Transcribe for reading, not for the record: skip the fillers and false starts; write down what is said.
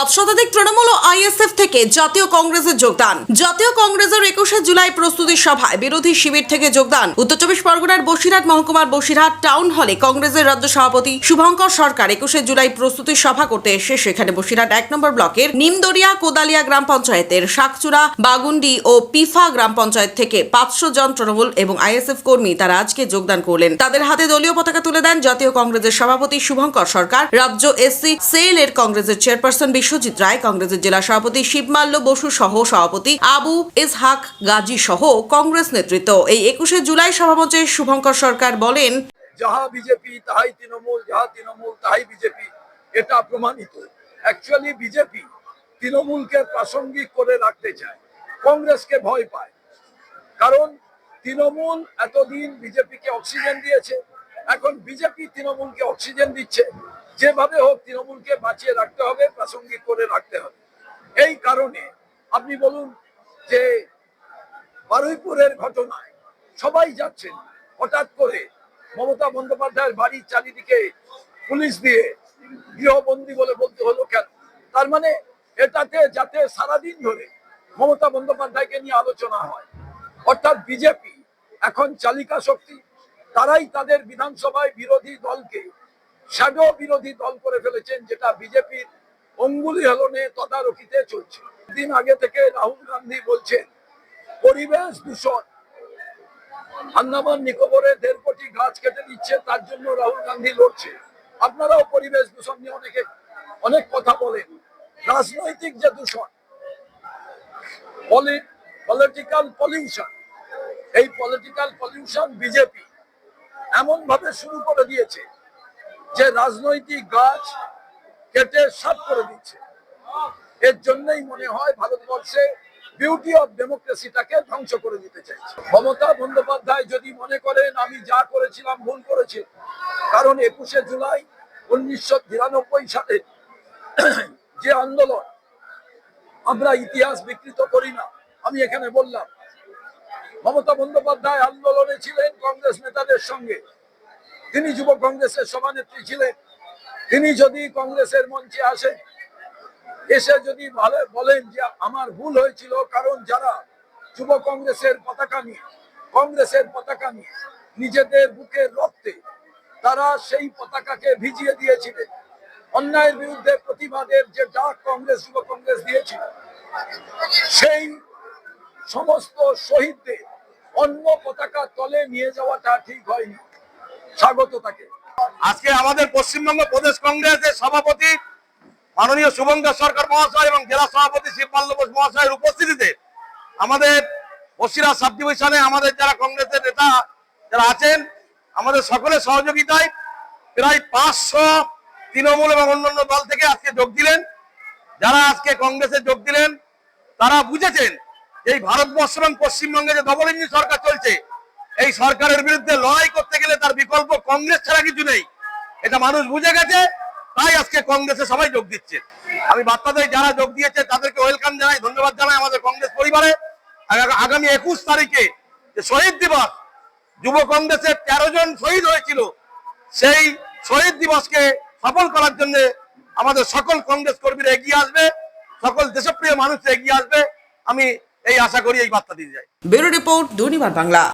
শতাধিক তৃণমূল ও আইএসএফ থেকে জাতীয় কংগ্রেসের যোগদান। জাতীয় কংগ্রেসের 21শে জুলাই প্রস্তুতি সভায় বিরোধী শিবির থেকে যোগদান। উত্তর চব্বিশ পরগনার বসিরহাট মহকুমার বসিরহাট টাউন হলে কংগ্রেসের রাজ্য সভাপতি শুভঙ্কর সরকার 21শে জুলাই প্রস্তুতি সভা করতে এসে সেখানে বসিরহাট 1 নম্বর ব্লকের নিমদরিয়া কোদালিয়া গ্রাম পঞ্চায়েতের শাকচুরা বাগুন্ডি ও পিফা গ্রাম পঞ্চায়েত থেকে 500 জন তৃণমূল এবং আইএসএফ কর্মী তারা আজকে যোগদান করলেন। তাদের হাতে দলীয় পতাকা তুলে দেন জাতীয় কংগ্রেসের সভাপতি শুভঙ্কর সরকার, রাজ্য এসসি সেল এর কংগ্রেসের চেয়ারপারসন বিশ্বজিৎ রায়, কংগ্রেসের জেলা সভাপতি শিবমাল্য বসু সহ সভাপতি আবু ইসহাক গাজী সহ কংগ্রেস নেতৃত্ব। এই 21শে জুলাই সভামঞ্চে শুভঙ্কর সরকার বলেন, যাহা বিজেপি তাহাই তৃণমূল, যাহা তৃণমূল তাহাই বিজেপি, এটা প্রমাণিত। অ্যাকচুয়ালি বিজেপি তৃণমূলকে প্রাসঙ্গিক করে রাখতে চায়, কংগ্রেসকে ভয় পায়। কারণ তৃণমূল এতদিন বিজেপিকে অক্সিজেন দিয়েছে, এখন বিজেপি তৃণমূলকে অক্সিজেন দিচ্ছে। যেভাবে হোক তৃণমূলকে বাঁচিয়ে রাখতে হবে, প্রাসঙ্গিক করে রাখতে হবে। এই কারণে আপনি বলুন যে বারুইপুরের ঘটনায় সবাই যাচ্ছেন, হঠাৎ করে মমতা বন্দ্যোপাধ্যায়ের বাড়ির চারিদিকে পুলিশ দিয়ে গৃহবন্দী বলে বলতে হলো কেন? তার মানে এটাতে যাতে সারাদিন ধরে মমতা বন্দ্যোপাধ্যায়কে নিয়ে আলোচনা হয়। অর্থাৎ বিজেপি এখন চালিকা শক্তি, তারাই তাদের বিধানসভায় বিরোধী দলকে শ্যাডো বিরোধী দল করে ফেলেছেন, যেটা বিজেপির অঙ্গুলি হেলনে তদারকিতে চলছে। দিন আগে থেকে রাহুল গান্ধী বলছেন পরিবেশ দূষণ, আন্দামান নিকোবরে 1.5 কোটি গাছ কেটে দিচ্ছে, তার জন্য রাহুল গান্ধী লড়ছে। আপনারাও পরিবেশ দূষণ নিয়ে অনেক কথা বলেন। রাজনৈতিক যে দূষণ, পলিটিক্যাল পলিউশন, এই পলিটিক্যাল পলিউশন বিজেপি এমন ভাবে শুরু করে দিয়েছে যে রাজনৈতিক গাছ কেটে সাফ করে দিচ্ছে। এর জন্যই মনে হয় ভারতবর্ষে বিউটি অফ ডেমোক্রেসিটাকে ধ্বংস করে দিতে চাইছে। মমতা বন্দ্যোপাধ্যায় যদি মনে করেন আমি যা করেছিলাম ভুল করেছে, কারণ 21শে জুলাই 1993 সালে যে আন্দোলন, আমরা ইতিহাস বিকৃত করি না। আমি এখানে বললাম মমতা বন্দ্যোপাধ্যায় আন্দোলনে ছিলেন কংগ্রেস নেতাদের সঙ্গে, তিনি যুব কংগ্রেসের সভানেত্রী ছিলেন। তিনি যদি কংগ্রেসের মঞ্চে আসেন, এসে যদি বলেন যে আমার ভুল হয়েছিল, কারণ যারা যুব কংগ্রেসের পতাকা নিয়ে নিজেদের বুকের রক্তে তারা সেই পতাকাকে ভিজিয়ে দিয়েছিলেন, অন্যায়ের বিরুদ্ধে প্রতিবাদের যে ডাক কংগ্রেস যুব কংগ্রেস দিয়েছিল, সেই সমস্ত শহীদদের অন্য পতাকা তলে নিয়ে যাওয়াটা ঠিক হয়নি। স্বাগত তাকে। আজকে আমাদের পশ্চিমবঙ্গ প্রদেশ কংগ্রেসের সভাপতি মাননীয় শুভঙ্কর সরকার মহাশয় এবং জেলা সভাপতি শিবমাল্য বসু মহাশয়ের উপস্থিতিতে আমাদের বসিরহাট সাব ডিভিশনে আমাদের যারা কংগ্রেসের নেতা যারা আছেন, আমাদের সকলের সহযোগিতায় প্রায় 500 তৃণমূল এবং অন্যান্য দল থেকে আজকে যোগ দিলেন। যারা আজকে কংগ্রেসে যোগ দিলেন তারা বুঝেছেন এই ভারতবর্ষ এবং পশ্চিমবঙ্গে যে ডবল ইঞ্জিন সরকার চলছে, এই সরকারের বিরুদ্ধে লড়াই করতে গেলে তার বিকল্প কংগ্রেস ছাড়া কিছু নেই। এটা মানুষ বুঝে গেছে, তাই আজকে কংগ্রেসে সবাই যোগ দিচ্ছে। আমি বার্তা দেই যারা যোগ দিয়েছে তাদেরকে ওয়েলকাম জানাই, ধন্যবাদ জানাই আমাদের কংগ্রেস পরিবারে। আগামী 21 তারিখে যে শহীদ দিবস, যুব কংগ্রেসের 13 জন শহীদ হয়েছিল, সেই শহীদ দিবসকে সফল করার জন্য আমাদের সকল কংগ্রেস কর্মীরা এগিয়ে আসবে, সকল দেশপ্রিয় মানুষ এগিয়ে আসবে। আমি এই আশা করি, এই বার্তা দিয়ে যাই। Bureau report, Durnibar Bangla.